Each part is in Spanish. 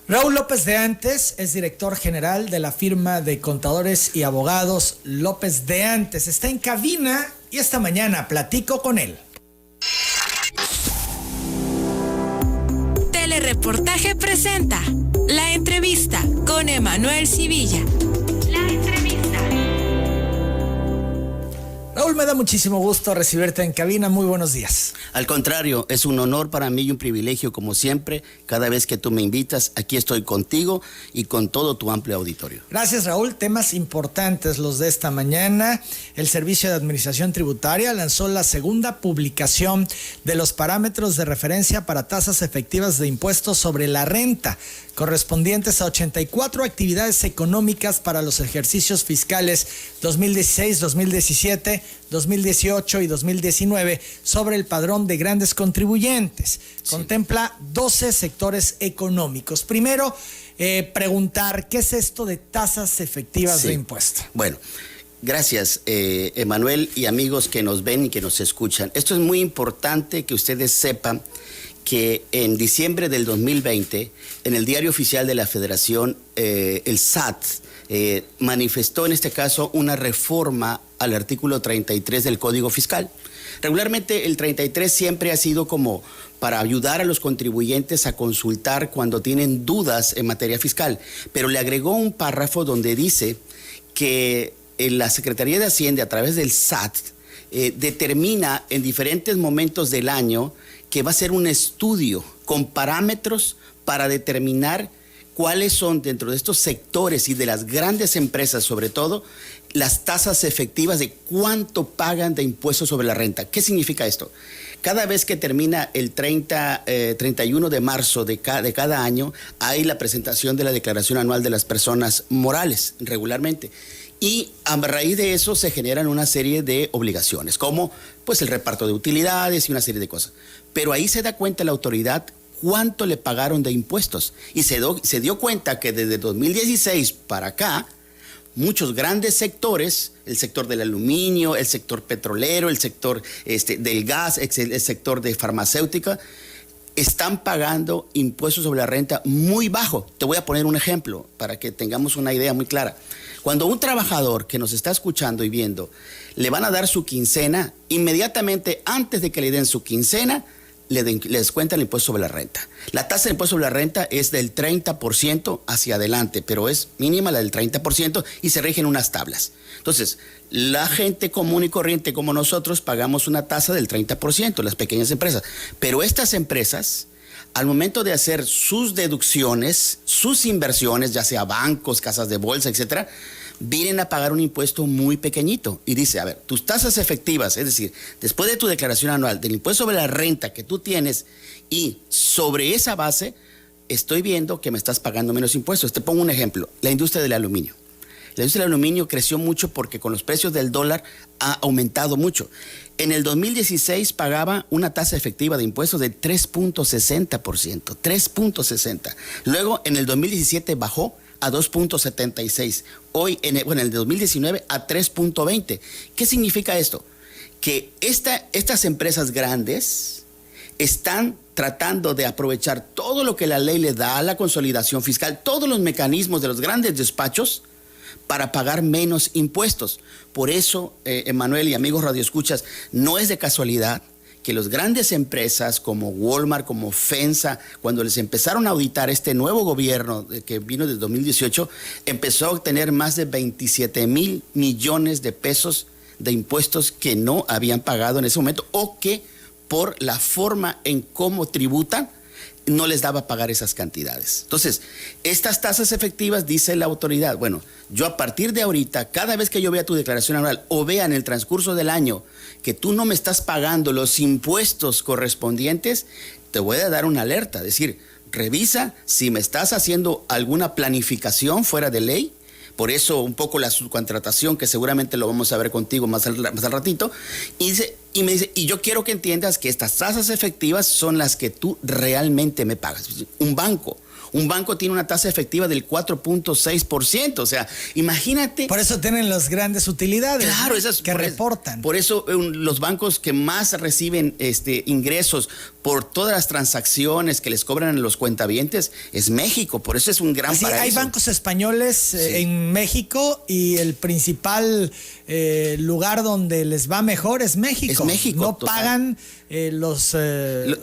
Raúl López de Antes es director general de la firma de contadores y abogados López de Antes. Está en cabina y esta mañana platico con él. Telereportaje presenta La Entrevista con Emanuel Civilla. La Entrevista. Raúl, me da muchísimo gusto recibirte en cabina. Muy buenos días. Al contrario, es un honor para mí y un privilegio, como siempre. Cada vez que tú me invitas, aquí estoy contigo y con todo tu amplio auditorio. Gracias, Raúl. Temas importantes los de esta mañana. El Servicio de Administración Tributaria lanzó la segunda publicación de los parámetros de referencia para tasas efectivas de impuestos sobre la renta, correspondientes a 84 actividades económicas para los ejercicios fiscales 2016, 2017, 2018 y 2019 sobre el padrón de grandes contribuyentes. Sí. Contempla 12 sectores económicos. Primero, preguntar, ¿qué es esto de tasas efectivas de impuesto? Bueno, gracias, Emanuel, y amigos que nos ven y que nos escuchan. Esto es muy importante que ustedes sepan que en diciembre del 2020, en el Diario Oficial de la Federación, el SAT manifestó en este caso una reforma al artículo 33 del Código Fiscal. Regularmente el 33 siempre ha sido como para ayudar a los contribuyentes a consultar cuando tienen dudas en materia fiscal, pero le agregó un párrafo donde dice que la Secretaría de Hacienda, a través del SAT, determina en diferentes momentos del año que va a ser un estudio con parámetros para determinar cuáles son dentro de estos sectores y de las grandes empresas sobre todo las tasas efectivas de cuánto pagan de impuestos sobre la renta. ¿Qué significa esto? Cada vez que termina el 31 de marzo de cada año hay la presentación de la declaración anual de las personas morales regularmente. Y a raíz de eso se generan una serie de obligaciones, como pues el reparto de utilidades y una serie de cosas. Pero ahí se da cuenta la autoridad cuánto le pagaron de impuestos. Y se dio cuenta que desde 2016 para acá, muchos grandes sectores, el sector del aluminio, el sector petrolero, el sector del gas, el sector de farmacéutica, están pagando impuestos sobre la renta muy bajo. Te voy a poner un ejemplo para que tengamos una idea muy clara. Cuando un trabajador que nos está escuchando y viendo le van a dar su quincena, inmediatamente antes de que le den su quincena, le descuentan el impuesto sobre la renta. La tasa de impuesto sobre la renta es del 30% hacia adelante, pero es mínima la del 30% y se rigen unas tablas. Entonces, la gente común y corriente como nosotros pagamos una tasa del 30%, las pequeñas empresas. Pero estas empresas, al momento de hacer sus deducciones, sus inversiones, ya sea bancos, casas de bolsa, etcétera, vienen a pagar un impuesto muy pequeñito. Y dice, a ver, tus tasas efectivas, es decir, después de tu declaración anual del impuesto sobre la renta que tú tienes y sobre esa base, estoy viendo que me estás pagando menos impuestos. Te pongo un ejemplo, la industria del aluminio. La industria del aluminio creció mucho porque con los precios del dólar ha aumentado mucho. En el 2016 pagaba una tasa efectiva de impuestos de 3.60%, 3.60. Luego en el 2017 bajó a 2.76. Hoy, en el 2019, a 3.20. ¿Qué significa esto? Que estas empresas grandes están tratando de aprovechar todo lo que la ley le da, la consolidación fiscal, todos los mecanismos de los grandes despachos para pagar menos impuestos. Por eso, Emanuel y amigos radioescuchas, no es de casualidad que las grandes empresas como Walmart, como FEMSA, cuando les empezaron a auditar este nuevo gobierno que vino desde 2018, empezó a obtener más de 27 mil millones de pesos de impuestos que no habían pagado en ese momento o que por la forma en cómo tributan no les daba pagar esas cantidades. Entonces, estas tasas efectivas, dice la autoridad, bueno, yo a partir de ahorita, cada vez que yo vea tu declaración anual o vea en el transcurso del año que tú no me estás pagando los impuestos correspondientes, te voy a dar una alerta, es decir, revisa si me estás haciendo alguna planificación fuera de ley. Por eso un poco la subcontratación, que seguramente lo vamos a ver contigo más al ratito, y me dice, y yo quiero que entiendas que estas tasas efectivas son las que tú realmente me pagas. Un banco Un banco tiene una tasa efectiva del 4.6%. O sea, imagínate. Por eso tienen las grandes utilidades, claro, ¿no? esas que reportan. Por eso los bancos que más reciben ingresos por todas las transacciones que les cobran a los cuentavientes es México. Por eso es un gran paraíso. Hay bancos españoles en México y el principal lugar donde les va mejor es México. Es México. No pagan los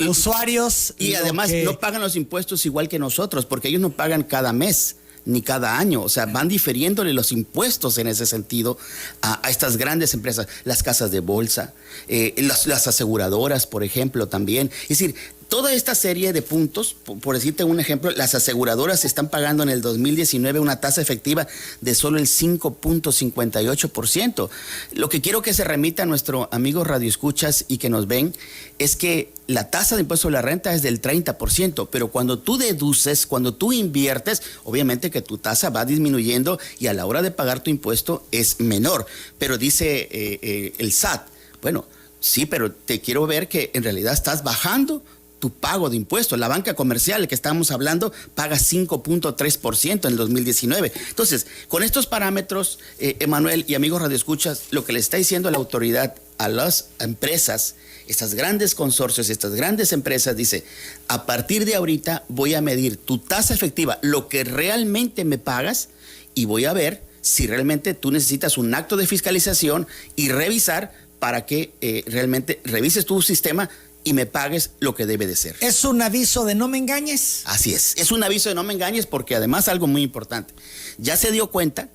usuarios. Y además no pagan los impuestos igual que nosotros, porque ellos no pagan cada mes ni cada año, o sea, van difiriéndole los impuestos en ese sentido a estas grandes empresas, las casas de bolsa, las aseguradoras, por ejemplo, también. Es decir, toda esta serie de puntos, por decirte un ejemplo, las aseguradoras están pagando en el 2019 una tasa efectiva de solo el 5.58%. Lo que quiero que se remita a nuestros amigos radioescuchas y que nos ven es que la tasa de impuesto sobre la renta es del 30%, pero cuando tú deduces, cuando tú inviertes, obviamente que tu tasa va disminuyendo y a la hora de pagar tu impuesto es menor. Pero dice el SAT, bueno, sí, pero te quiero ver que en realidad estás bajando tu pago de impuestos. La banca comercial que estamos hablando paga 5.3% en el 2019. Entonces, con estos parámetros, Emanuel y amigos radioescuchas, lo que le está diciendo la autoridad a las empresas, estas grandes consorcios, estas grandes empresas, dice, a partir de ahorita voy a medir tu tasa efectiva, lo que realmente me pagas, y voy a ver si realmente tú necesitas un acto de fiscalización y revisar para que realmente revises tu sistema y me pagues lo que debe de ser. ¿Es un aviso de no me engañes? Así es un aviso de no me engañes, porque además algo muy importante, ya se dio cuenta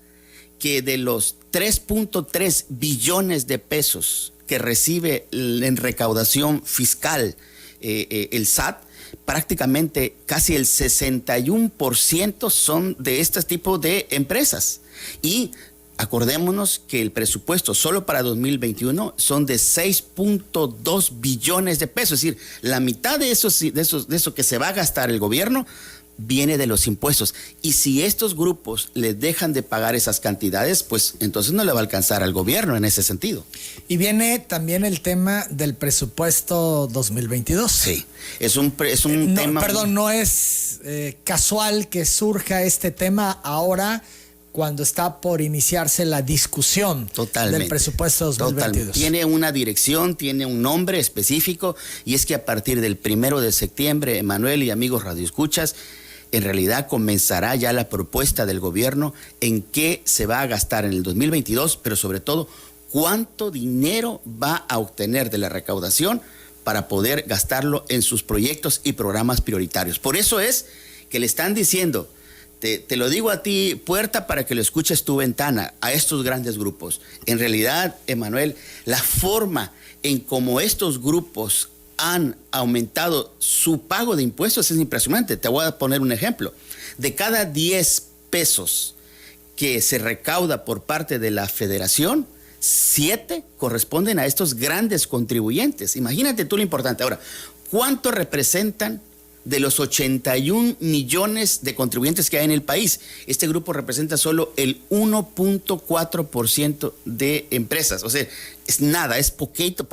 que de los 3.3 billones de pesos que recibe en recaudación fiscal el SAT, prácticamente casi el 61% son de este tipo de empresas. Y acordémonos que el presupuesto solo para 2021 son de 6.2 billones de pesos. Es decir, la mitad de eso que se va a gastar el gobierno viene de los impuestos. Y si estos grupos les dejan de pagar esas cantidades, pues entonces no le va a alcanzar al gobierno en ese sentido. Y viene también el tema del presupuesto 2022. Sí, es un tema... Perdón, no es casual que surja este tema ahora, cuando está por iniciarse la discusión del presupuesto 2022. Totalmente. Tiene una dirección, tiene un nombre específico, y es que a partir del 1 de septiembre, Emanuel y amigos radioescuchas, en realidad comenzará ya la propuesta del gobierno en qué se va a gastar en el 2022, pero sobre todo, cuánto dinero va a obtener de la recaudación para poder gastarlo en sus proyectos y programas prioritarios. Por eso es que le están diciendo... Te lo digo a ti, puerta, para que lo escuches tu ventana, a estos grandes grupos. En realidad, Emanuel, la forma en cómo estos grupos han aumentado su pago de impuestos es impresionante. Te voy a poner un ejemplo. De cada 10 pesos que se recauda por parte de la federación, 7 corresponden a estos grandes contribuyentes. Imagínate tú lo importante. Ahora, ¿cuánto representan de los 81 millones de contribuyentes que hay en el país? Este grupo representa solo el 1.4% de empresas. O sea, es nada, es poquito,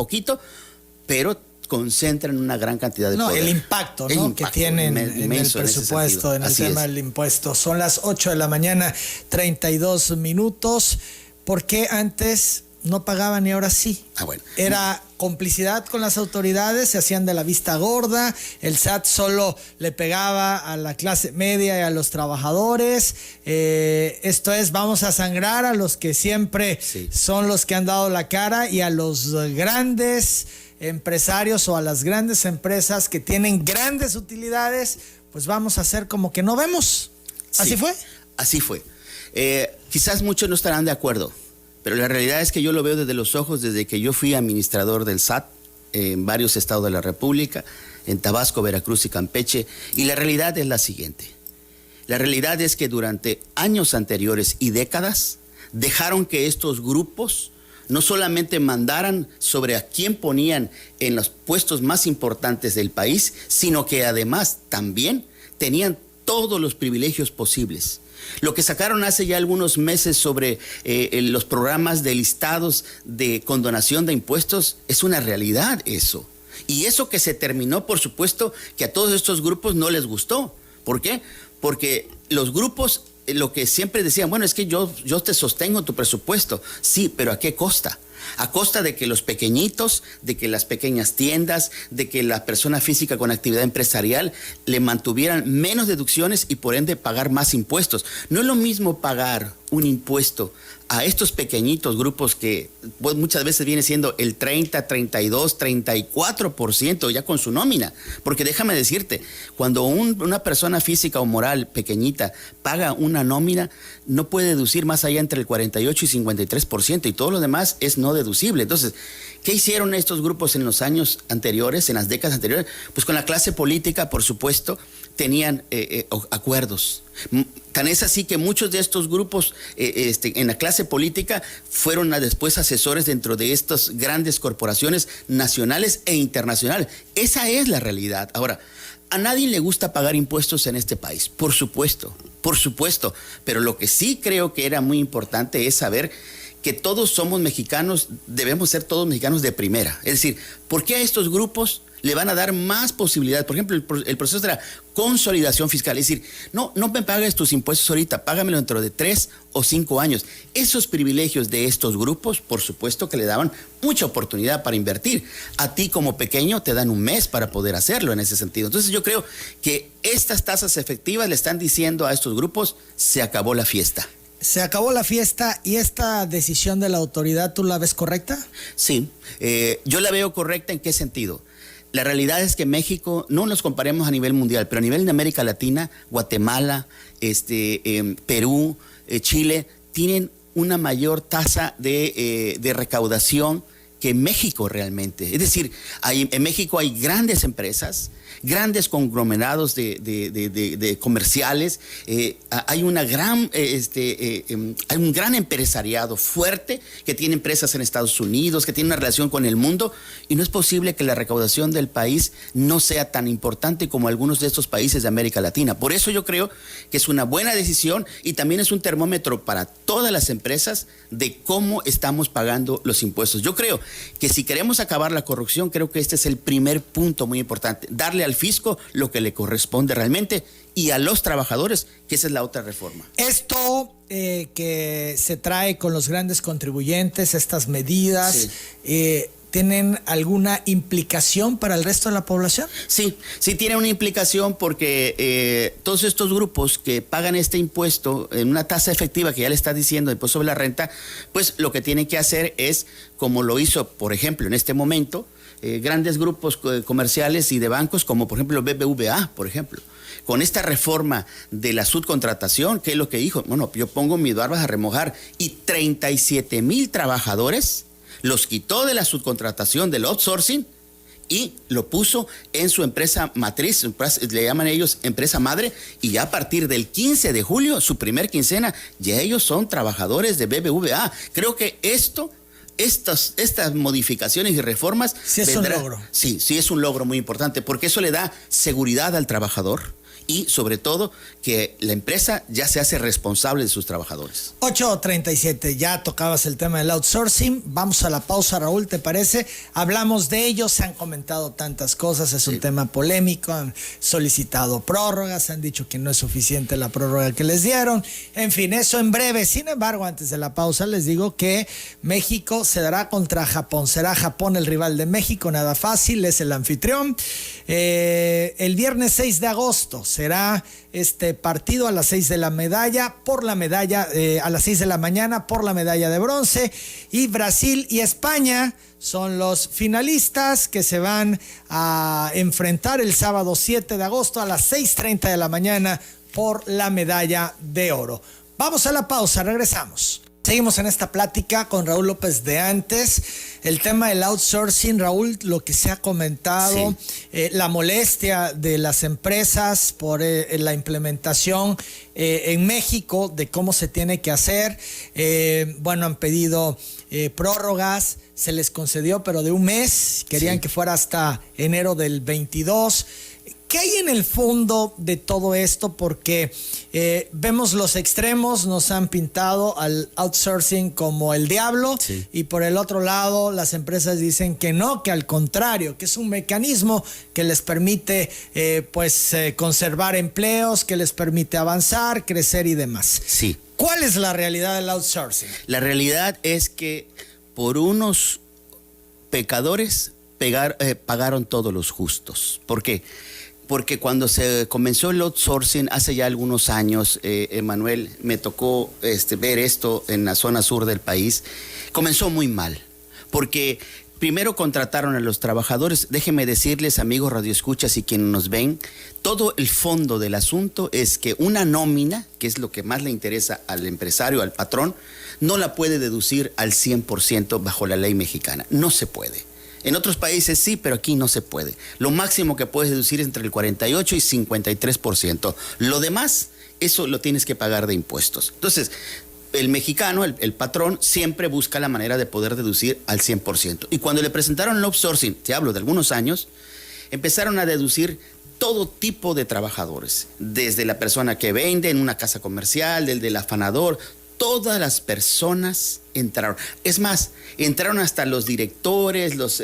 pero concentran una gran cantidad de poder. El impacto, que tienen en el presupuesto, en el tema del impuesto. Son las 8 de la mañana, 32 minutos. ¿Por qué antes no pagaban y ahora sí? Bueno. Era complicidad con las autoridades, se hacían de la vista gorda, el SAT solo le pegaba a la clase media y a los trabajadores. Esto es, vamos a sangrar a los que siempre son los que han dado la cara, y a los grandes empresarios o a las grandes empresas que tienen grandes utilidades, pues vamos a hacer como que no vemos. ¿Así fue? Así fue. Quizás muchos no estarán de acuerdo, pero la realidad es que yo lo veo desde los ojos, desde que yo fui administrador del SAT en varios estados de la República, en Tabasco, Veracruz y Campeche, y la realidad es la siguiente. La realidad es que durante años anteriores y décadas dejaron que estos grupos no solamente mandaran sobre a quién ponían en los puestos más importantes del país, sino que además también tenían todos los privilegios posibles. Lo que sacaron hace ya algunos meses sobre los programas de listados de condonación de impuestos es una realidad eso. Y eso que se terminó, por supuesto, que a todos estos grupos no les gustó. ¿Por qué? porque los grupos, lo que siempre decían, bueno, es que yo te sostengo tu presupuesto. Sí, pero ¿a qué costa? A costa de que los pequeñitos, de que las pequeñas tiendas, de que la persona física con actividad empresarial le mantuvieran menos deducciones y por ende pagar más impuestos. No es lo mismo pagar un impuesto a estos pequeñitos grupos que pues, muchas veces viene siendo el 30, 32, 34% ya con su nómina. Porque déjame decirte, cuando una persona física o moral pequeñita paga una nómina, no puede deducir más allá entre el 48 y 53% y todo lo demás es no deducible. Entonces, ¿qué hicieron estos grupos en los años anteriores, en las décadas anteriores? Pues con la clase política, por supuesto, tenían acuerdos. Tan es así que muchos de estos grupos en la clase política fueron después asesores dentro de estas grandes corporaciones nacionales e internacionales. Esa es la realidad. Ahora, a nadie le gusta pagar impuestos en este país, por supuesto, pero lo que sí creo que era muy importante es saber que todos somos mexicanos, debemos ser todos mexicanos de primera. Es decir, ¿por qué a estos grupos le van a dar más posibilidades? Por ejemplo, el proceso de la consolidación fiscal. Es decir, no me pagues tus impuestos ahorita, págamelo dentro de 3 o 5 años. Esos privilegios de estos grupos, por supuesto que le daban mucha oportunidad para invertir. A ti como pequeño te dan un mes para poder hacerlo en ese sentido. Entonces yo creo que estas tasas efectivas le están diciendo a estos grupos, se acabó la fiesta. Se acabó la fiesta y esta decisión de la autoridad, ¿tú la ves correcta? Sí, yo la veo correcta. ¿En qué sentido? La realidad es que México, no nos comparemos a nivel mundial, pero a nivel de América Latina, Guatemala, Perú, Chile, tienen una mayor tasa de recaudación que México realmente. Es decir, en México hay grandes empresas, grandes conglomerados de comerciales, hay un gran empresariado fuerte que tiene empresas en Estados Unidos, que tiene una relación con el mundo, y no es posible que la recaudación del país no sea tan importante como algunos de estos países de América Latina. Por eso yo creo que es una buena decisión y también es un termómetro para todas las empresas de cómo estamos pagando los impuestos. Yo creo que si queremos acabar la corrupción, creo que este es el primer punto muy importante, darle al fisco lo que le corresponde realmente y a los trabajadores, que esa es la otra reforma. Esto que se trae con los grandes contribuyentes, estas medidas, sí. ¿Tienen alguna implicación para el resto de la población? Sí tiene una implicación porque todos estos grupos que pagan este impuesto en una tasa efectiva que ya le está diciendo, el impuesto sobre la renta, pues lo que tienen que hacer es, como lo hizo, por ejemplo, en este momento, grandes grupos comerciales y de bancos como, por ejemplo, BBVA, por ejemplo. Con esta reforma de la subcontratación, ¿qué es lo que dijo? Bueno, yo pongo mis barbas a remojar y 37,000 trabajadores los quitó de la subcontratación, del outsourcing, y lo puso en su empresa matriz, le llaman ellos empresa madre, y ya a partir del 15 de julio, su primer quincena, ya ellos son trabajadores de BBVA. Creo que estas modificaciones y reformas... Sí es un logro. Sí es un logro muy importante, porque eso le da seguridad al trabajador y sobre todo que la empresa ya se hace responsable de sus trabajadores. 8:37, ya tocabas el tema del outsourcing. Vamos a la pausa, Raúl, ¿te parece? Hablamos de ello, se han comentado tantas cosas, es un tema polémico, han solicitado prórrogas, han dicho que no es suficiente la prórroga que les dieron. En fin, eso en breve. Sin embargo, antes de la pausa les digo que México se dará contra Japón. Será Japón el rival de México, nada fácil, es el anfitrión. El viernes 6 de agosto será este partido a las 6 de la medalla, a las 6 de la mañana por la medalla de bronce, y Brasil y España son los finalistas que se van a enfrentar el sábado 7 de agosto a las 6:30 de la mañana por la medalla de oro. Vamos a la pausa, regresamos. Seguimos en esta plática con Raúl López de Antes. El tema del outsourcing, Raúl, lo que se ha comentado, la molestia de las empresas por la implementación en México de cómo se tiene que hacer. Han pedido prórrogas, se les concedió, pero de un mes. Querían que fuera hasta enero del 22. ¿Qué hay en el fondo de todo esto? Porque vemos los extremos, nos han pintado al outsourcing como el diablo, sí. Y por el otro lado las empresas dicen que no, que al contrario, que es un mecanismo que les permite conservar empleos, que les permite avanzar, crecer y demás. Sí. ¿Cuál es la realidad del outsourcing? La realidad es que por unos pecadores pagaron todos los justos. ¿Por qué? Porque cuando se comenzó el outsourcing hace ya algunos años, Emanuel, me tocó ver esto en la zona sur del país, comenzó muy mal, porque primero contrataron a los trabajadores. Déjenme decirles, amigos radioescuchas y quienes nos ven, todo el fondo del asunto es que una nómina, que es lo que más le interesa al empresario, al patrón, no la puede deducir al 100% bajo la ley mexicana. No se puede. En otros países sí, pero aquí no se puede. Lo máximo que puedes deducir es entre el 48 y 53%. Lo demás, eso lo tienes que pagar de impuestos. Entonces, el mexicano, el patrón, siempre busca la manera de poder deducir al 100%. Y cuando le presentaron el outsourcing, te hablo de algunos años, empezaron a deducir todo tipo de trabajadores. Desde la persona que vende en una casa comercial, del afanador. Todas las personas entraron. Es más, entraron hasta los directores, los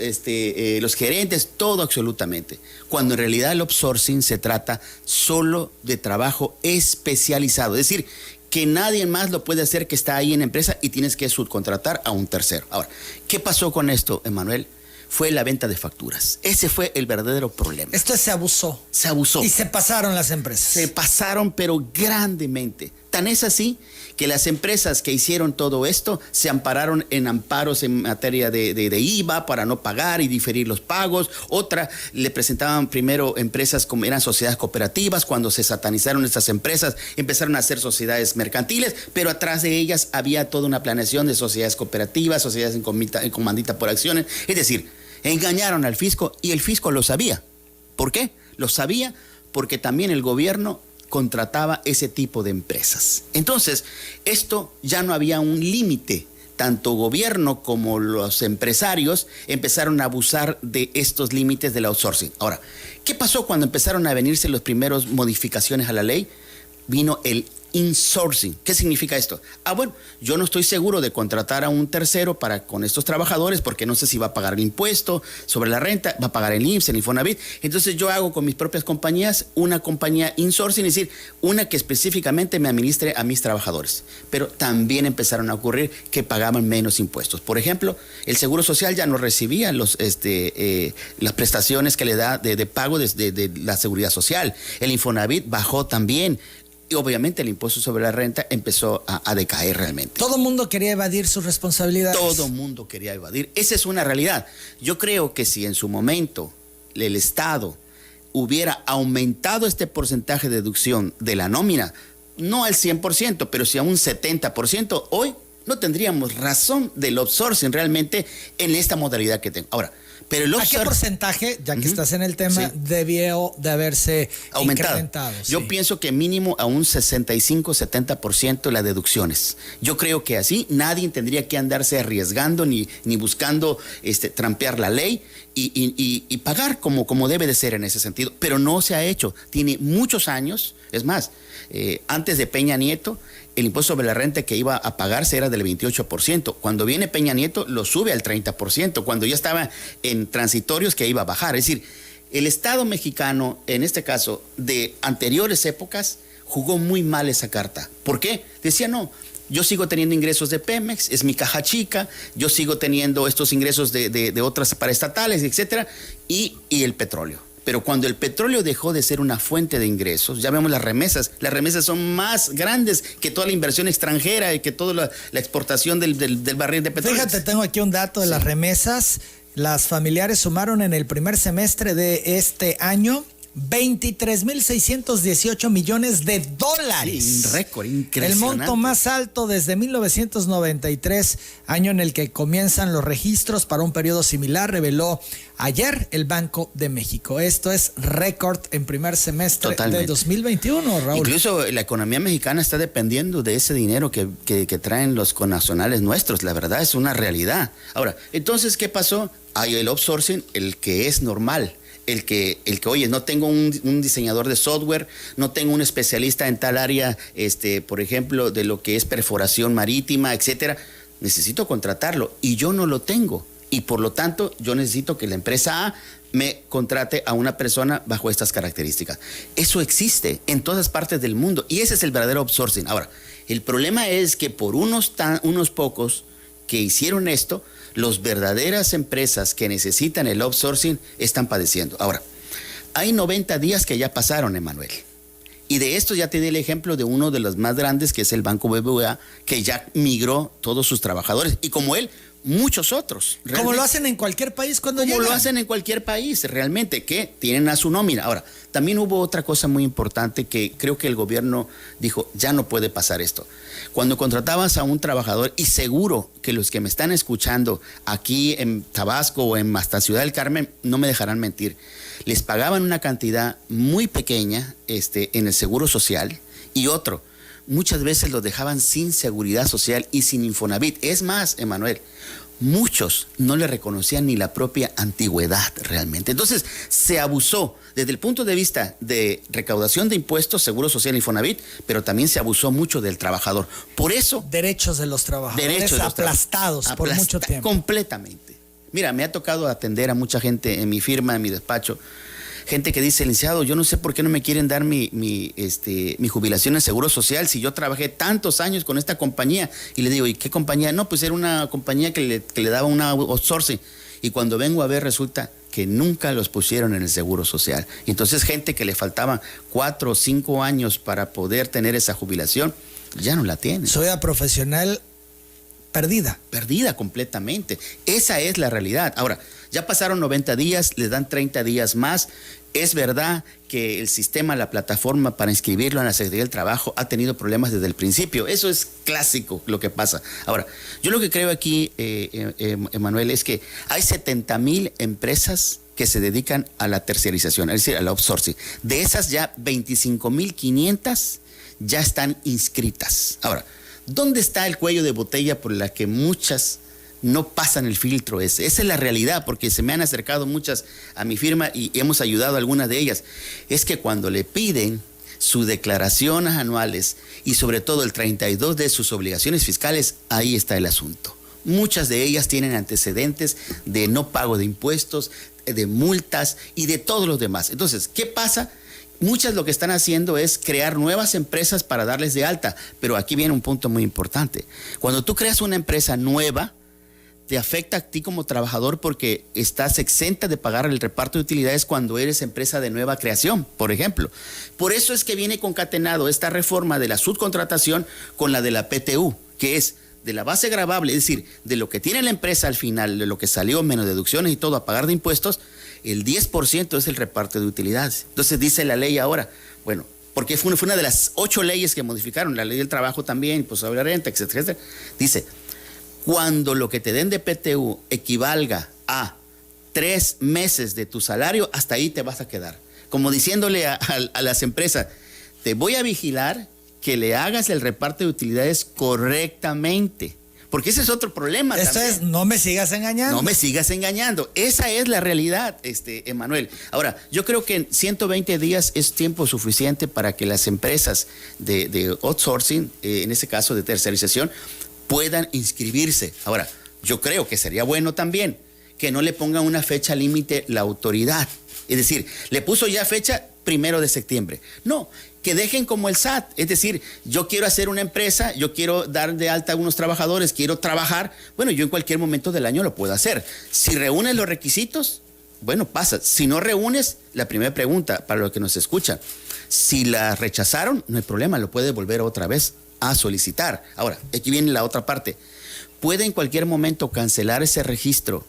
gerentes, todo absolutamente. Cuando en realidad el outsourcing se trata solo de trabajo especializado. Es decir, que nadie más lo puede hacer, que está ahí en la empresa y tienes que subcontratar a un tercero. Ahora, ¿qué pasó con esto, Emanuel? Fue la venta de facturas. Ese fue el verdadero problema. Esto se abusó. Se abusó. Y se pasaron las empresas. Se pasaron, pero grandemente. Tan es así que las empresas que hicieron todo esto se ampararon en amparos en materia de IVA para no pagar y diferir los pagos. Otra, le presentaban primero empresas como eran sociedades cooperativas. Cuando se satanizaron estas empresas, empezaron a hacer sociedades mercantiles, pero atrás de ellas había toda una planeación de sociedades cooperativas, sociedades en comandita por acciones. Es decir, engañaron al fisco y el fisco lo sabía. ¿Por qué? Lo sabía porque también el gobierno contrataba ese tipo de empresas. Entonces, esto ya no había un límite. Tanto gobierno como los empresarios empezaron a abusar de estos límites del outsourcing. Ahora, ¿qué pasó cuando empezaron a venirse las primeras modificaciones a la ley? Vino el insourcing. ¿Qué significa esto? Bueno, yo no estoy seguro de contratar a un tercero con estos trabajadores porque no sé si va a pagar el impuesto sobre la renta, va a pagar el IMSS, el Infonavit. Entonces yo hago con mis propias compañías una compañía insourcing, es decir, una que específicamente me administre a mis trabajadores. Pero también empezaron a ocurrir que pagaban menos impuestos. Por ejemplo, el Seguro Social ya no recibía las prestaciones que le da de pago de la Seguridad Social. El Infonavit bajó también. Y obviamente el impuesto sobre la renta empezó a decaer realmente. Todo el mundo quería evadir sus responsabilidades. Todo el mundo quería evadir. Esa es una realidad. Yo creo que si en su momento el Estado hubiera aumentado este porcentaje de deducción de la nómina, no al 100%, pero sí a un 70%, hoy no tendríamos razón del outsourcing realmente en esta modalidad que tengo. Ahora, pero el outsourcing, ¿a qué porcentaje, ya que estás en el tema, sí, debió de haberse incrementado? Yo pienso que mínimo a un 65-70% las deducciones. Yo creo que así nadie tendría que andarse arriesgando ni buscando trampear la ley y pagar como debe de ser en ese sentido. Pero no se ha hecho. Tiene muchos años. Es más, antes de Peña Nieto, el impuesto sobre la renta que iba a pagarse era del 28%. Cuando viene Peña Nieto, lo sube al 30%. Cuando ya estaba en transitorios, que iba a bajar. Es decir, el Estado mexicano, en este caso, de anteriores épocas, jugó muy mal esa carta. ¿Por qué? Decía, no, yo sigo teniendo ingresos de Pemex, es mi caja chica, yo sigo teniendo estos ingresos de otras paraestatales, etcétera, y el petróleo. Pero cuando el petróleo dejó de ser una fuente de ingresos, ya vemos las remesas son más grandes que toda la inversión extranjera y que toda la exportación del barril de petróleo. Fíjate, tengo aquí un dato de las remesas. Las familiares sumaron en el primer semestre de este año 23.618 millones de dólares. Sí, un récord impresionante. El monto más alto desde 1993, año en el que comienzan los registros para un periodo similar, reveló ayer el Banco de México. Esto es récord en primer semestre de 2021, Raúl. Incluso la economía mexicana está dependiendo de ese dinero que traen los connacionales nuestros. La verdad es una realidad. Ahora, entonces, ¿qué pasó? Hay el outsourcing, el que es normal. oye, no tengo un diseñador de software, no tengo un especialista en tal área, por ejemplo, de lo que es perforación marítima, etcétera. Necesito contratarlo y yo no lo tengo. Y por lo tanto, yo necesito que la empresa A me contrate a una persona bajo estas características. Eso existe en todas partes del mundo y ese es el verdadero outsourcing. Ahora, el problema es que por unos pocos que hicieron esto, las verdaderas empresas que necesitan el outsourcing están padeciendo. Ahora, hay 90 días que ya pasaron, Emanuel. Y de esto ya te di el ejemplo de uno de los más grandes, que es el Banco BBVA, que ya migró todos sus trabajadores. Y como él, muchos otros. Como lo hacen en cualquier país cuando llegan. Como lo hacen en cualquier país, realmente, que tienen a su nómina. Ahora, también hubo otra cosa muy importante que creo que el gobierno dijo, ya no puede pasar esto. Cuando contratabas a un trabajador, y seguro que los que me están escuchando aquí en Tabasco o en hasta Ciudad del Carmen no me dejarán mentir, les pagaban una cantidad muy pequeña en el seguro social y muchas veces los dejaban sin seguridad social y sin Infonavit. Es más, Emanuel, muchos no le reconocían ni la propia antigüedad realmente. Entonces, se abusó desde el punto de vista de recaudación de impuestos, seguro social, Infonavit, pero también se abusó mucho del trabajador. Por eso... Derechos de los trabajadores aplastados por mucho tiempo. Completamente. Mira, me ha tocado atender a mucha gente en mi firma, en mi despacho, gente que dice, licenciado, yo no sé por qué no me quieren dar mi jubilación en Seguro Social si yo trabajé tantos años con esta compañía. Y le digo, ¿y qué compañía? No, pues era una compañía que le daba una outsourcing. Y cuando vengo a ver, resulta que nunca los pusieron en el Seguro Social. Y entonces gente que le faltaban 4 o 5 años para poder tener esa jubilación, ya no la tiene. Soy a profesional perdida. Perdida completamente. Esa es la realidad. Ahora, ya pasaron 90 días, les dan 30 días más. Es verdad que el sistema, la plataforma para inscribirlo en la Secretaría del Trabajo ha tenido problemas desde el principio. Eso es clásico lo que pasa. Ahora, yo lo que creo aquí, Emanuel, es que hay 70,000 empresas que se dedican a la terciarización, es decir, al outsourcing. De esas ya 25,500 ya están inscritas. Ahora, ¿dónde está el cuello de botella por la que muchas no pasan el filtro ese? Esa es la realidad, porque se me han acercado muchas a mi firma y hemos ayudado a algunas de ellas. Es que cuando le piden sus declaraciones anuales y sobre todo el 32 de sus obligaciones fiscales, ahí está el asunto. Muchas de ellas tienen antecedentes de no pago de impuestos, de multas y de todos los demás. Entonces, ¿qué pasa? Muchas lo que están haciendo es crear nuevas empresas para darles de alta, pero aquí viene un punto muy importante. Cuando tú creas una empresa nueva, te afecta a ti como trabajador porque estás exenta de pagar el reparto de utilidades cuando eres empresa de nueva creación, por ejemplo. Por eso es que viene concatenado esta reforma de la subcontratación con la de la PTU, que es de la base gravable, es decir, de lo que tiene la empresa al final, de lo que salió menos deducciones y todo a pagar de impuestos, el 10% es el reparto de utilidades. Entonces dice la ley ahora, bueno, porque fue una de las 8 leyes que modificaron, la ley del trabajo también, pues sobre renta, etcétera, etcétera. Dice, cuando lo que te den de PTU equivalga a 3 meses de tu salario, hasta ahí te vas a quedar. Como diciéndole a las empresas, te voy a vigilar que le hagas el reparto de utilidades correctamente. Porque ese es otro problema. Esto también es, no me sigas engañando. No me sigas engañando. Esa es la realidad, Emanuel. Ahora, yo creo que 120 días es tiempo suficiente para que las empresas de outsourcing, en ese caso de tercerización, puedan inscribirse. Ahora, yo creo que sería bueno también que no le pongan una fecha límite la autoridad. Es decir, le puso ya fecha 1 de septiembre. No, que dejen como el SAT. Es decir, yo quiero hacer una empresa, yo quiero dar de alta a unos trabajadores, quiero trabajar. Bueno, yo en cualquier momento del año lo puedo hacer. Si reúnes los requisitos, bueno, pasa. Si no reúnes, la primera pregunta para los que nos escuchan, si la rechazaron, no hay problema, lo puede volver otra vez a solicitar. Ahora, aquí viene la otra parte. ¿Puede en cualquier momento cancelar ese registro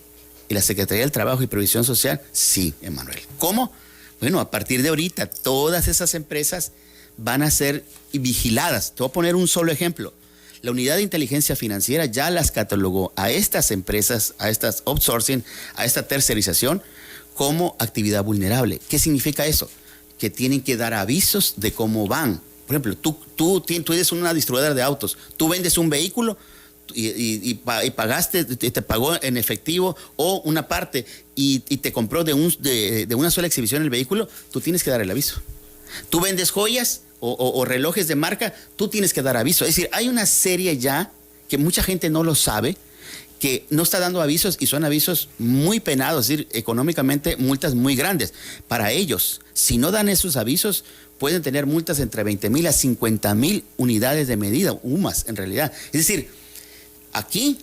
y la Secretaría del Trabajo y Previsión Social? Sí, Emanuel. ¿Cómo? Bueno, a partir de ahorita, todas esas empresas van a ser vigiladas. Te voy a poner un solo ejemplo. La Unidad de Inteligencia Financiera ya las catalogó a estas empresas, a estas outsourcing, a esta tercerización, como actividad vulnerable. ¿Qué significa eso? Que tienen que dar avisos de cómo van. Por ejemplo, tú eres una distribuidora de autos, tú vendes un vehículo, y pagaste, te pagó en efectivo o una parte y te compró de una sola exhibición el vehículo, tú tienes que dar el aviso. Tú vendes joyas o relojes de marca, tú tienes que dar aviso. Es decir, hay una serie ya que mucha gente no lo sabe, que no está dando avisos y son avisos muy penados, es decir, económicamente multas muy grandes. Para ellos, si no dan esos avisos, pueden tener multas entre 20,000 a 50,000 unidades de medida, UMAS en realidad. Es decir, aquí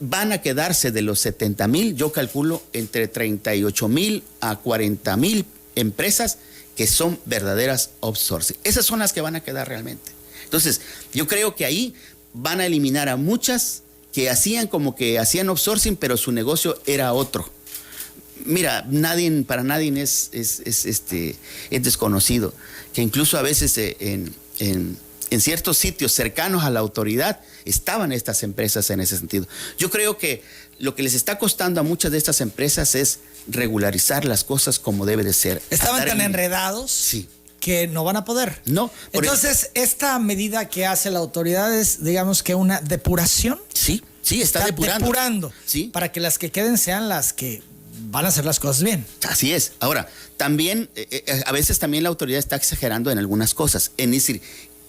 van a quedarse de los 70,000, yo calculo entre 38,000 a 40,000 empresas que son verdaderas outsourcing. Esas son las que van a quedar realmente. Entonces, yo creo que ahí van a eliminar a muchas que hacían como que hacían outsourcing, pero su negocio era otro. Mira, para nadie es desconocido que incluso a veces en ciertos sitios cercanos a la autoridad estaban estas empresas en ese sentido. Yo creo que lo que les está costando a muchas de estas empresas es regularizar las cosas como debe de ser. Estaban tan enredados, sí, que no van a poder. No. Entonces, esta medida que hace la autoridad es, digamos que una depuración. Sí, está depurando. Sí. Para que las que queden sean las que van a hacer las cosas bien. Así es. Ahora, también, a veces también la autoridad está exagerando en algunas cosas. En decir,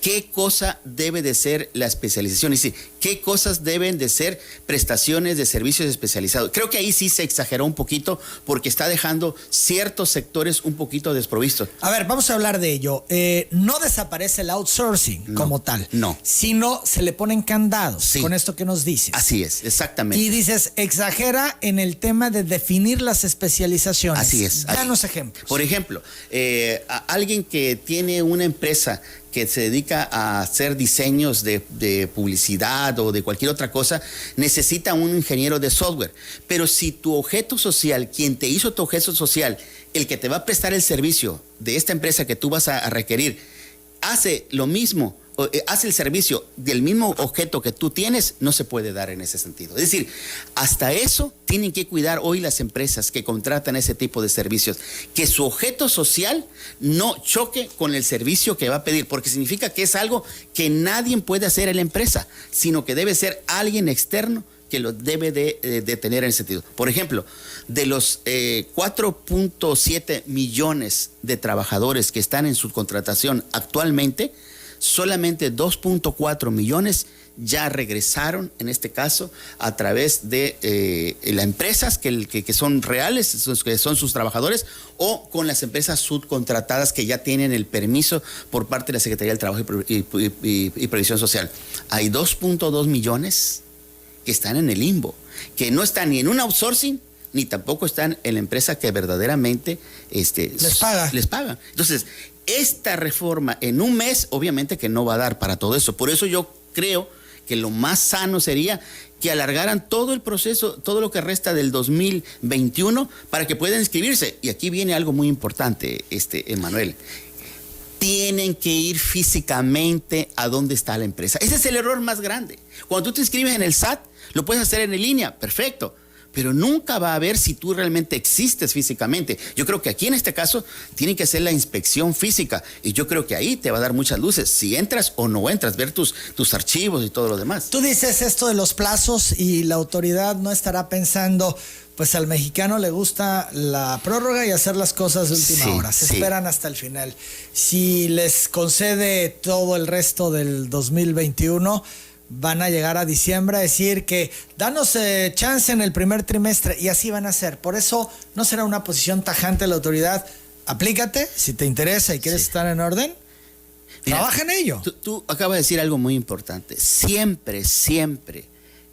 ¿qué cosa debe de ser la especialización? Es decir, ¿qué cosas deben de ser prestaciones de servicios especializados? Creo que ahí sí se exageró un poquito porque está dejando ciertos sectores un poquito desprovistos. A ver, vamos a hablar de ello. No desaparece el outsourcing como tal. No. Sino se le ponen candados, sí, con esto que nos dices. Así es, exactamente. Y dices, exagera en el tema de definir las especializaciones. Así es. Danos ejemplos. Por ejemplo, alguien que tiene una empresa que se dedica a hacer diseños de publicidad o de cualquier otra cosa, necesita un ingeniero de software. Pero si tu objeto social, quien te hizo tu objeto social, el que te va a prestar el servicio de esta empresa que tú vas a requerir, hace lo mismo, hace el servicio del mismo objeto que tú tienes, no se puede dar en ese sentido. Es decir, hasta eso tienen que cuidar hoy las empresas que contratan ese tipo de servicios, que su objeto social no choque con el servicio que va a pedir, porque significa que es algo que nadie puede hacer en la empresa, sino que debe ser alguien externo que lo debe de tener en ese sentido. Por ejemplo, de los 4.7 millones de trabajadores que están en subcontratación actualmente, solamente 2.4 millones ya regresaron, en este caso, a través de las empresas que son reales, que son sus trabajadores, o con las empresas subcontratadas que ya tienen el permiso por parte de la Secretaría del Trabajo y Previsión Social. Hay 2.2 millones que están en el limbo, que no están ni en un outsourcing, ni tampoco están en la empresa que verdaderamente les paga. Entonces, esta reforma en un mes, obviamente que no va a dar para todo eso. Por eso yo creo que lo más sano sería que alargaran todo el proceso, todo lo que resta del 2021, para que puedan inscribirse. Y aquí viene algo muy importante, Emanuel. Tienen que ir físicamente a donde está la empresa. Ese es el error más grande. Cuando tú te inscribes en el SAT, lo puedes hacer en línea, perfecto. Pero nunca va a ver si tú realmente existes físicamente. Yo creo que aquí en este caso tienen que hacer la inspección física y yo creo que ahí te va a dar muchas luces, si entras o no entras, ver tus archivos y todo lo demás. Tú dices esto de los plazos y la autoridad no estará pensando, pues al mexicano le gusta la prórroga y hacer las cosas de última hora, se esperan hasta el final. Si les concede todo el resto del 2021... van a llegar a diciembre a decir que danos chance en el primer trimestre y así van a hacer. Por eso no será una posición tajante de la autoridad. Aplícate, si te interesa y quieres estar en orden, trabaja en ello. Tú acabas de decir algo muy importante. Siempre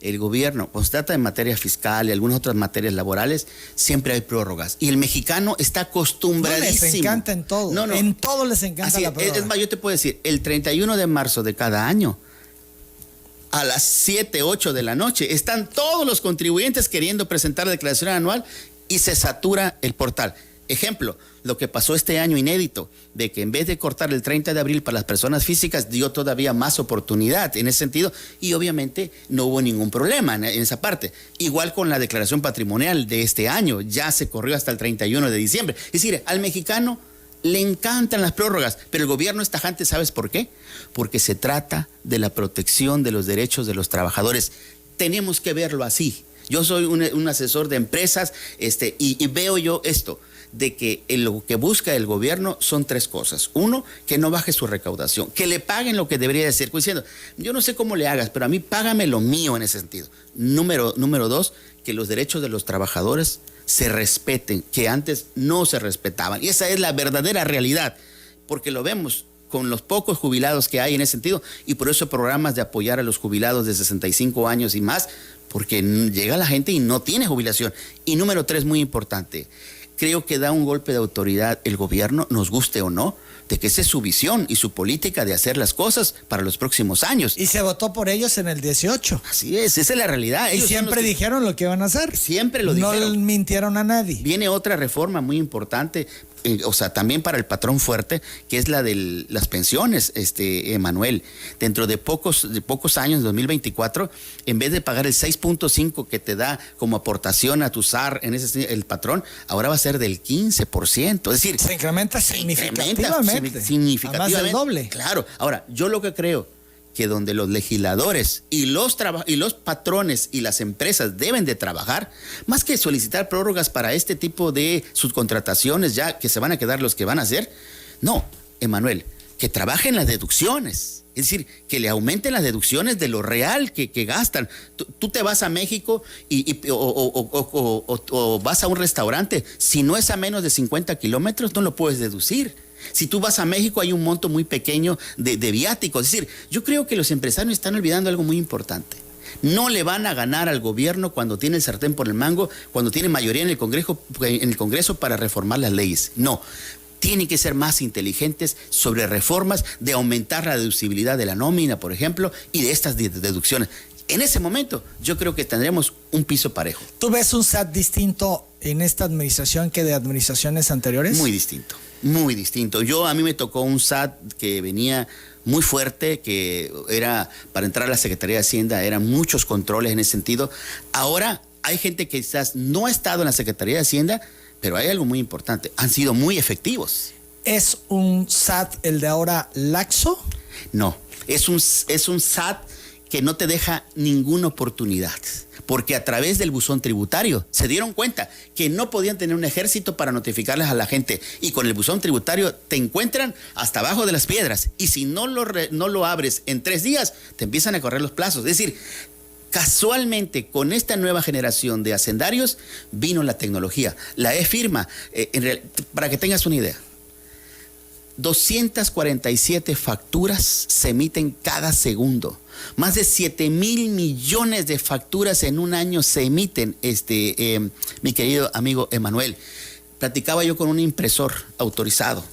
el gobierno, cuando se trata de materia fiscal y algunas otras materias laborales, siempre hay prórrogas. Y el mexicano está acostumbradísimo. Les encanta en todo. No. En todo les encanta la prórroga. Es más, yo te puedo decir, el 31 de marzo de cada año, a las 7, 8 de la noche, están todos los contribuyentes queriendo presentar la declaración anual y se satura el portal. Ejemplo, lo que pasó este año inédito, de que en vez de cortar el 30 de abril para las personas físicas, dio todavía más oportunidad en ese sentido y obviamente no hubo ningún problema en esa parte. Igual con la declaración patrimonial de este año, ya se corrió hasta el 31 de diciembre. Es decir, al mexicano le encantan las prórrogas, pero el gobierno es tajante, ¿sabes por qué? Porque se trata de la protección de los derechos de los trabajadores. tenemos que verlo así. Yo soy un asesor de empresas y veo yo esto, de que lo que busca el gobierno son tres cosas. Uno, que no baje su recaudación, que le paguen lo que debería de ser, diciendo, yo no sé cómo le hagas, pero a mí págame lo mío en ese sentido. Número dos, que los derechos de los trabajadores se respeten, que antes no se respetaban. Y esa es la verdadera realidad, porque lo vemos con los pocos jubilados que hay en ese sentido, y por eso programas de apoyar a los jubilados de 65 años y más, porque llega la gente y no tiene jubilación. Y número tres, muy importante, creo que da un golpe de autoridad el gobierno, nos guste o no, de que esa es su visión y su política de hacer las cosas para los próximos años. Y se votó por ellos en el 18. Así es, esa es la realidad. Ellos siempre dijeron lo que iban a hacer. Siempre lo dijeron. No mintieron a nadie. Viene otra reforma muy importante, también para el patrón fuerte, que es la de las pensiones, Emanuel. Dentro de pocos años, 2024, en vez de pagar el 6.5 que te da como aportación a tu SAR, el patrón, ahora va a ser del 15%. Es decir, se incrementa significativamente. A más del doble. Claro. Ahora, yo lo que creo que donde los legisladores y los patrones y las empresas deben de trabajar, más que solicitar prórrogas para este tipo de subcontrataciones ya que se van a quedar los que van a hacer, no, Emanuel, que trabajen las deducciones. Es decir, que le aumenten las deducciones de lo real que gastan. Tú te vas a México o vas a un restaurante, si no es a menos de 50 kilómetros, no lo puedes deducir. Si tú vas a México hay un monto muy pequeño de viáticos. Es decir, yo creo que los empresarios están olvidando algo muy importante. No le van a ganar al gobierno cuando tiene el sartén por el mango, cuando tiene mayoría en el Congreso para reformar las leyes. No. Tienen que ser más inteligentes sobre reformas de aumentar la deducibilidad de la nómina, por ejemplo, y de estas deducciones. En ese momento, yo creo que tendremos un piso parejo. ¿Tú ves un SAT distinto en esta administración que de administraciones anteriores? Muy distinto, muy distinto. A mí me tocó un SAT que venía muy fuerte, que era, para entrar a la Secretaría de Hacienda, eran muchos controles en ese sentido. Ahora hay gente que quizás no ha estado en la Secretaría de Hacienda, pero hay algo muy importante, han sido muy efectivos. ¿Es un SAT el de ahora laxo? No, es un SAT que no te deja ninguna oportunidad, porque a través del buzón tributario se dieron cuenta que no podían tener un ejército para notificarles a la gente, y con el buzón tributario te encuentran hasta abajo de las piedras, y si no lo abres en 3 días, te empiezan a correr los plazos. Es decir, casualmente, con esta nueva generación de hacendarios, vino la tecnología, la e-firma. Para que tengas una idea, 247 facturas se emiten cada segundo. Más de 7,000 millones de facturas en un año se emiten, mi querido amigo Emanuel. Platicaba yo con un impresor autorizado,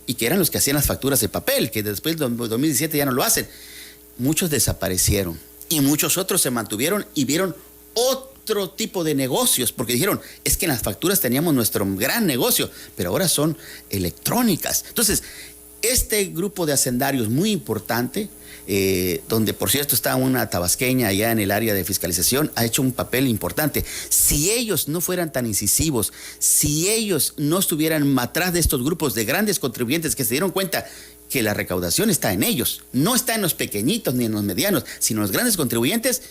y que eran los que hacían las facturas de papel, que después del 2017 ya no lo hacen. Muchos desaparecieron. Y muchos otros se mantuvieron y vieron otro tipo de negocios, porque dijeron, es que en las facturas teníamos nuestro gran negocio, pero ahora son electrónicas. Entonces, este grupo de hacendarios muy importante, donde por cierto está una tabasqueña allá en el área de fiscalización, ha hecho un papel importante. Si ellos no fueran tan incisivos, si ellos no estuvieran atrás de estos grupos de grandes contribuyentes que se dieron cuenta que la recaudación está en ellos, no está en los pequeñitos ni en los medianos, sino en los grandes contribuyentes,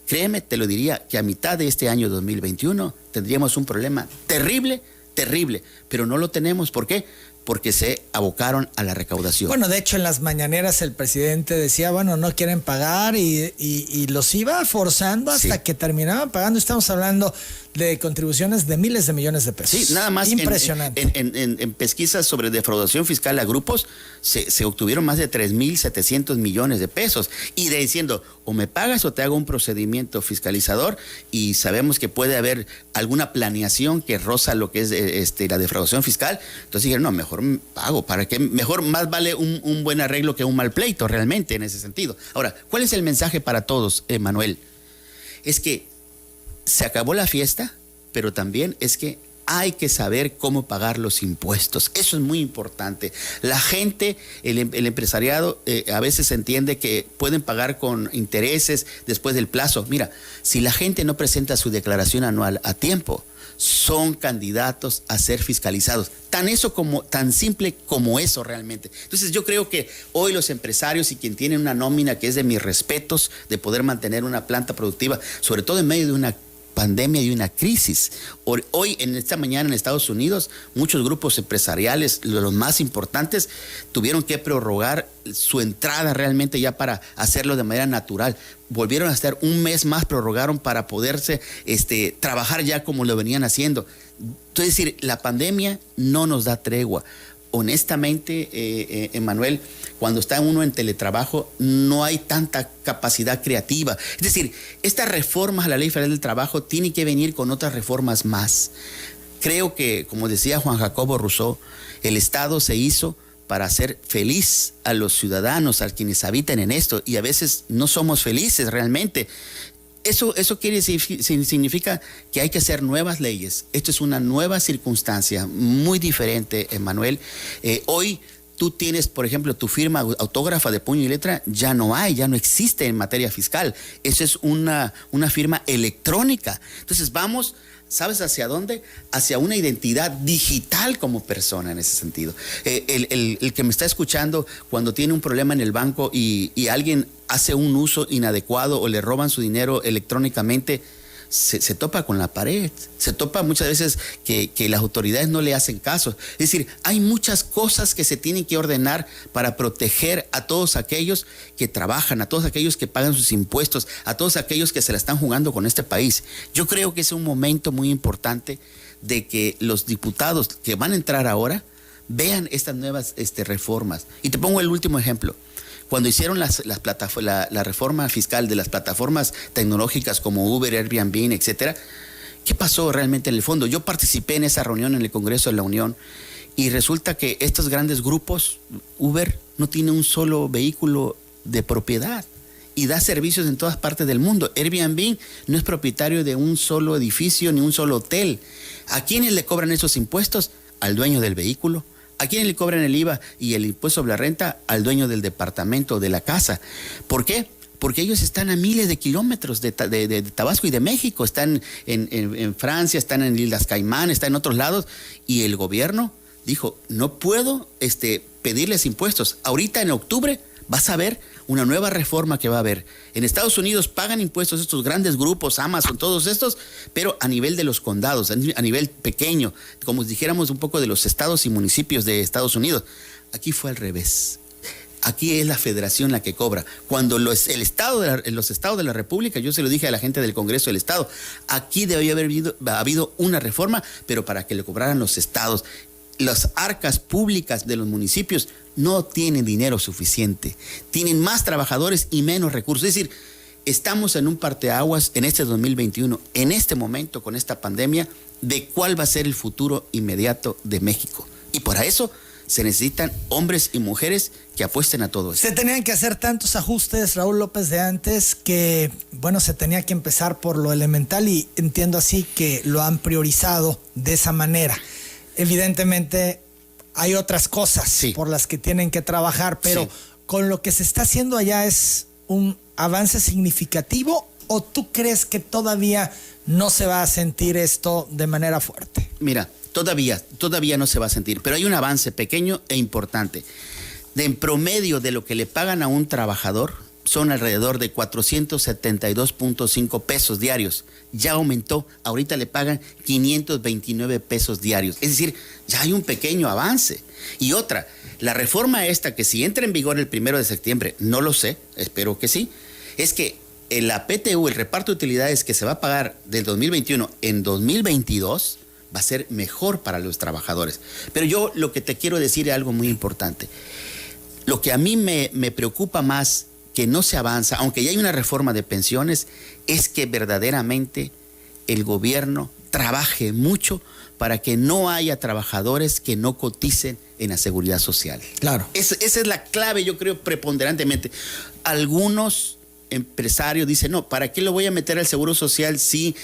créeme, te lo diría, que a mitad de este año 2021 tendríamos un problema terrible, pero no lo tenemos. ¿Por qué? Porque se abocaron a la recaudación. Bueno, de hecho, en las mañaneras el presidente decía, bueno, no quieren pagar, y los iba forzando hasta que terminaban pagando. Estamos hablando de contribuciones de miles de millones de pesos. Sí, nada más. Impresionante. En pesquisas sobre defraudación fiscal a grupos se obtuvieron más de 3,700 millones de pesos. Y diciendo, o me pagas o te hago un procedimiento fiscalizador, y sabemos que puede haber alguna planeación que roza lo que es la defraudación fiscal. Entonces dijeron, no, mejor pago, para que mejor, más vale un buen arreglo que un mal pleito, realmente, en ese sentido. Ahora, ¿cuál es el mensaje para todos, Manuel? Es que se acabó la fiesta, pero también es que hay que saber cómo pagar los impuestos. Eso es muy importante. La gente, el empresariado, a veces entiende que pueden pagar con intereses después del plazo. Mira, si la gente no presenta su declaración anual a tiempo, son candidatos a ser fiscalizados. Tan simple como eso realmente. Entonces yo creo que hoy los empresarios y quien tienen una nómina que es de mis respetos, de poder mantener una planta productiva, sobre todo en medio de una pandemia y una crisis. Hoy, en esta mañana en Estados Unidos, muchos grupos empresariales, los más importantes, tuvieron que prorrogar su entrada realmente ya para hacerlo de manera natural. Volvieron a estar un mes más, prorrogaron para poderse trabajar ya como lo venían haciendo. Es decir, la pandemia no nos da tregua. Honestamente, Emanuel, cuando está uno en teletrabajo, no hay tanta capacidad creativa. Es decir, estas reformas a la Ley Federal del Trabajo tienen que venir con otras reformas más. Creo que, como decía Juan Jacobo Rousseau, el Estado se hizo para hacer feliz a los ciudadanos, a quienes habitan en esto, y a veces no somos felices realmente. Eso significa que hay que hacer nuevas leyes. Esto es una nueva circunstancia, muy diferente, Emanuel. Hoy tú tienes, por ejemplo, tu firma autógrafa de puño y letra, ya no existe en materia fiscal. Eso es una firma electrónica. Entonces vamos, ¿sabes hacia dónde? Hacia una identidad digital como persona en ese sentido. El que me está escuchando, cuando tiene un problema en el banco y alguien hace un uso inadecuado o le roban su dinero electrónicamente, se topa con la pared, se topa muchas veces que las autoridades no le hacen caso. Es decir, hay muchas cosas que se tienen que ordenar para proteger a todos aquellos que trabajan, a todos aquellos que pagan sus impuestos, a todos aquellos que se la están jugando con este país. Yo creo que es un momento muy importante de que los diputados que van a entrar ahora vean estas nuevas reformas. Y te pongo el último ejemplo. Cuando hicieron la reforma fiscal de las plataformas tecnológicas como Uber, Airbnb, etcétera, ¿qué pasó realmente en el fondo? Yo participé en esa reunión en el Congreso de la Unión y resulta que estos grandes grupos, Uber, no tiene un solo vehículo de propiedad y da servicios en todas partes del mundo. Airbnb no es propietario de un solo edificio ni un solo hotel. ¿A quiénes le cobran esos impuestos? Al dueño del vehículo. ¿A quién le cobran el IVA y el impuesto sobre la renta? Al dueño del departamento, de la casa. ¿Por qué? Porque ellos están a miles de kilómetros de Tabasco y de México. Están en Francia, están en Islas Caimán, están en otros lados. Y el gobierno dijo, no puedo pedirles impuestos. Ahorita en octubre vas a ver una nueva reforma que va a haber. En Estados Unidos pagan impuestos estos grandes grupos, Amazon, todos estos, pero a nivel de los condados, a nivel pequeño, como dijéramos un poco de los estados y municipios de Estados Unidos. Aquí fue al revés. Aquí es la federación la que cobra. Cuando los estados de la República, yo se lo dije a la gente del Congreso del Estado, aquí debería haber habido una reforma, pero para que le cobraran los estados. Las arcas públicas de los municipios no tienen dinero suficiente, tienen más trabajadores y menos recursos. Es decir, estamos en un parteaguas en este 2021, en este momento con esta pandemia, de cuál va a ser el futuro inmediato de México. Y para eso se necesitan hombres y mujeres que apuesten a todo eso. Se tenían que hacer tantos ajustes, Raúl López de antes, que bueno, se tenía que empezar por lo elemental y entiendo así que lo han priorizado de esa manera. Evidentemente hay otras cosas por las que tienen que trabajar, pero con lo que se está haciendo allá, ¿es un avance significativo o tú crees que todavía no se va a sentir esto de manera fuerte? Mira, todavía no se va a sentir, pero hay un avance pequeño e importante. En promedio de lo que le pagan a un trabajador, son alrededor de 472.5 pesos diarios. Ya aumentó, ahorita le pagan 529 pesos diarios. Es decir, ya hay un pequeño avance. Y otra, la reforma esta que si entra en vigor el 1 de septiembre, no lo sé, espero que sí, es que la PTU, el reparto de utilidades que se va a pagar del 2021 en 2022, va a ser mejor para los trabajadores. Pero yo lo que te quiero decir es algo muy importante. Lo que a mí me preocupa más que no se avanza, aunque ya hay una reforma de pensiones, es que verdaderamente el gobierno trabaje mucho para que no haya trabajadores que no coticen en la seguridad social. Claro. Esa es la clave, yo creo, preponderantemente. Algunos empresario dice, no, ¿para qué lo voy a meter al Seguro Social si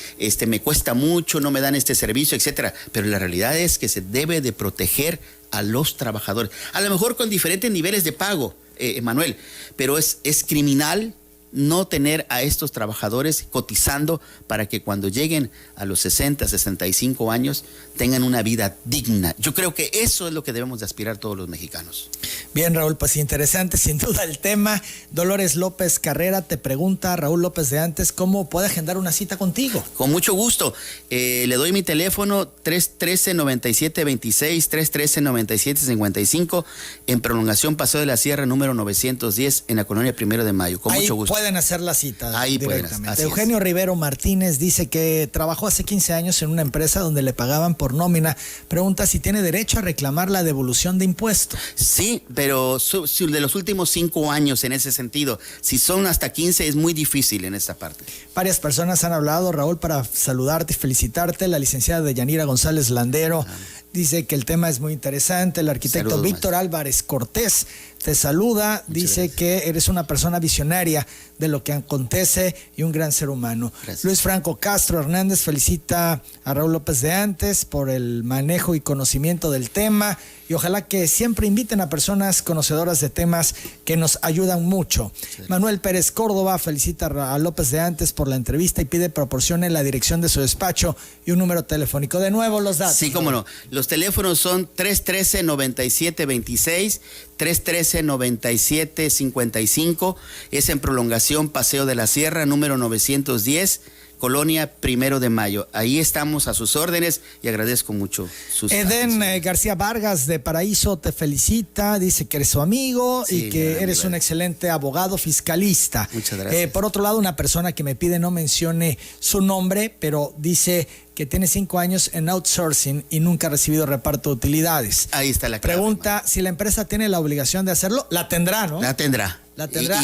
me cuesta mucho, no me dan este servicio, etcétera? Pero la realidad es que se debe de proteger a los trabajadores, a lo mejor con diferentes niveles de pago, Manuel, pero es criminal no tener a estos trabajadores cotizando para que cuando lleguen a los 60, 65 años tengan una vida digna. Yo creo que eso es lo que debemos de aspirar todos los mexicanos. Bien, Raúl, pues interesante sin duda el tema. Dolores López Carrera te pregunta, Raúl López de Antes, ¿cómo puede agendar una cita contigo? Con mucho gusto. Le doy mi teléfono 313-9726, 313-9755, en prolongación Paseo de la Sierra, número 910, en la colonia 1 de Mayo. Con mucho gusto. Pueden hacer la cita Ahí directamente. pueden. Eugenio Rivero Martínez dice que trabajó hace 15 años en una empresa donde le pagaban por nómina. Pregunta si tiene derecho a reclamar la devolución de impuestos. Sí, pero de los últimos 5 años en ese sentido, si son hasta 15 es muy difícil en esta parte. Varias personas han hablado, Raúl, para saludarte y felicitarte. La licenciada Deyanira González Landero dice que el tema es muy interesante. El arquitecto Saludos, Víctor Álvarez Cortés te saluda. Dice que eres una persona visionaria de lo que acontece y un gran ser humano. Gracias. Luis Franco Castro Hernández felicita a Raúl López de Antes por el manejo y conocimiento del tema, y ojalá que siempre inviten a personas conocedoras de temas que nos ayudan mucho. Sí. Manuel Pérez Córdoba felicita a López de Antes por la entrevista y pide proporcione la dirección de su despacho y un número telefónico. De nuevo los datos. Sí, cómo no. Los teléfonos son 313-9726, 313-9755, es en prolongación Paseo de la Sierra, número 910, Colonia 1 de Mayo. Ahí estamos a sus órdenes y agradezco mucho sus Eden García Vargas de Paraíso te felicita, dice que eres su amigo, sí, y que eres un excelente abogado fiscalista. Muchas gracias. Por otro lado, una persona que me pide no mencione su nombre, pero dice que tiene 5 años en outsourcing y nunca ha recibido reparto de utilidades. Ahí está la clave. Pregunta si la empresa tiene la obligación de hacerlo. La tendrá, ¿no? La tendrá.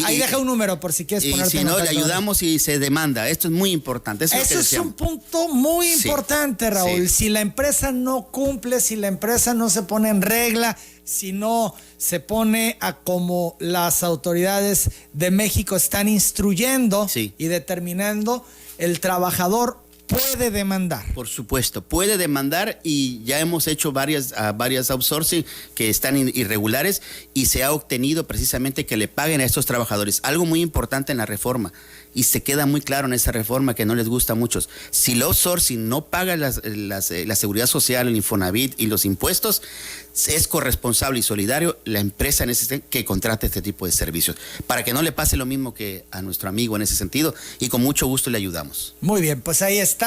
Ahí deja un número por si quieres ponerte. Y si no, le ayudamos y se demanda. Esto es muy importante. Eso es un punto muy importante, Raúl. Si la empresa no cumple, si la empresa no se pone en regla, si no se pone a como las autoridades de México están instruyendo y determinando, el trabajador puede demandar. Por supuesto, puede demandar, y ya hemos hecho varias outsourcing que están irregulares y se ha obtenido precisamente que le paguen a estos trabajadores. Algo muy importante en la reforma, y se queda muy claro en esa reforma que no les gusta a muchos. Si el outsourcing no paga la seguridad social, el Infonavit y los impuestos, es corresponsable y solidario la empresa en ese que contrate este tipo de servicios, para que no le pase lo mismo que a nuestro amigo en ese sentido, y con mucho gusto le ayudamos. Muy bien, pues ahí está.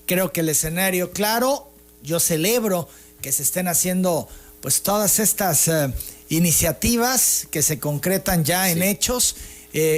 Creo que el escenario claro. Yo celebro que se estén haciendo pues todas estas iniciativas que se concretan ya en hechos.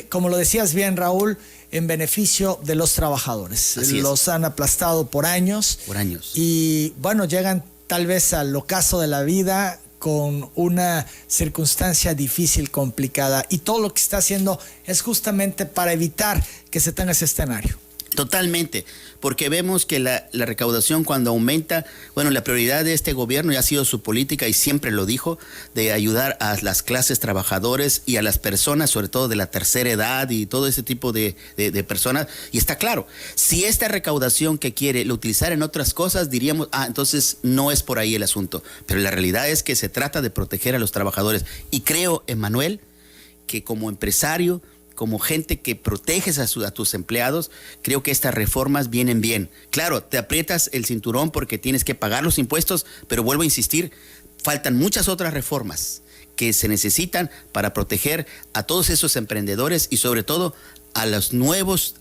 Como lo decías bien, Raúl, en beneficio de los trabajadores. Los han aplastado por años. Por años. Y bueno, llegan tal vez al ocaso de la vida con una circunstancia difícil, complicada. Y todo lo que está haciendo es justamente para evitar que se tenga ese escenario. Totalmente, porque vemos que la recaudación cuando aumenta, bueno, la prioridad de este gobierno ya ha sido su política, y siempre lo dijo, de ayudar a las clases trabajadores y a las personas, sobre todo de la tercera edad y todo ese tipo de personas. Y está claro, si esta recaudación que quiere lo utilizar en otras cosas, diríamos, entonces no es por ahí el asunto. Pero la realidad es que se trata de proteger a los trabajadores. Y creo, Emmanuel, que como empresario, como gente que proteges a tus empleados, creo que estas reformas vienen bien. Claro, te aprietas el cinturón porque tienes que pagar los impuestos, pero vuelvo a insistir, faltan muchas otras reformas que se necesitan para proteger a todos esos emprendedores y sobre todo a los nuevos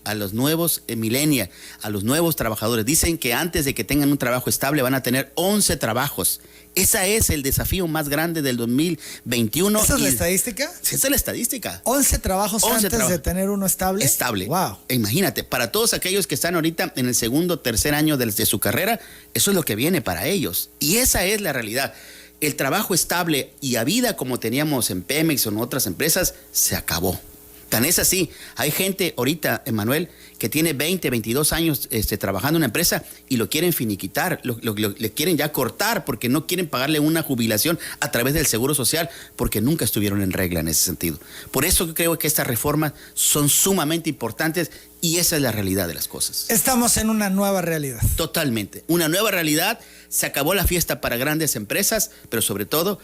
millennials, a los nuevos trabajadores. Dicen que antes de que tengan un trabajo estable van a tener 11 trabajos. Ese es el desafío más grande del 2021. ¿Esa es la estadística? Esa es la estadística. 11 trabajos antes de tener uno estable. Estable. Wow. Imagínate, para todos aquellos que están ahorita en el segundo, tercer año de su carrera, eso es lo que viene para ellos. Y esa es la realidad. El trabajo estable y a vida como teníamos en Pemex o en otras empresas, se acabó. Tan es así, hay gente ahorita, Emanuel, que tiene 20, 22 años trabajando en una empresa y lo quieren finiquitar, le quieren ya cortar porque no quieren pagarle una jubilación a través del Seguro Social porque nunca estuvieron en regla en ese sentido. Por eso creo que estas reformas son sumamente importantes y esa es la realidad de las cosas. Estamos en una nueva realidad. Totalmente, una nueva realidad, se acabó la fiesta para grandes empresas, pero sobre todo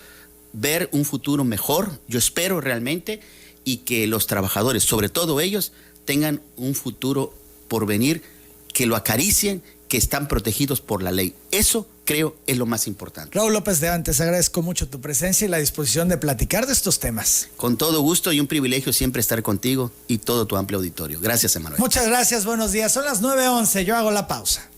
ver un futuro mejor, yo espero realmente, y que los trabajadores, sobre todo ellos, tengan un futuro por venir, que lo acaricien, que están protegidos por la ley. Eso creo es lo más importante. Raúl López de Antes, agradezco mucho tu presencia y la disposición de platicar de estos temas. Con todo gusto y un privilegio siempre estar contigo y todo tu amplio auditorio. Gracias, Emanuel. Muchas gracias, buenos días. Son las 9:11, yo hago la pausa.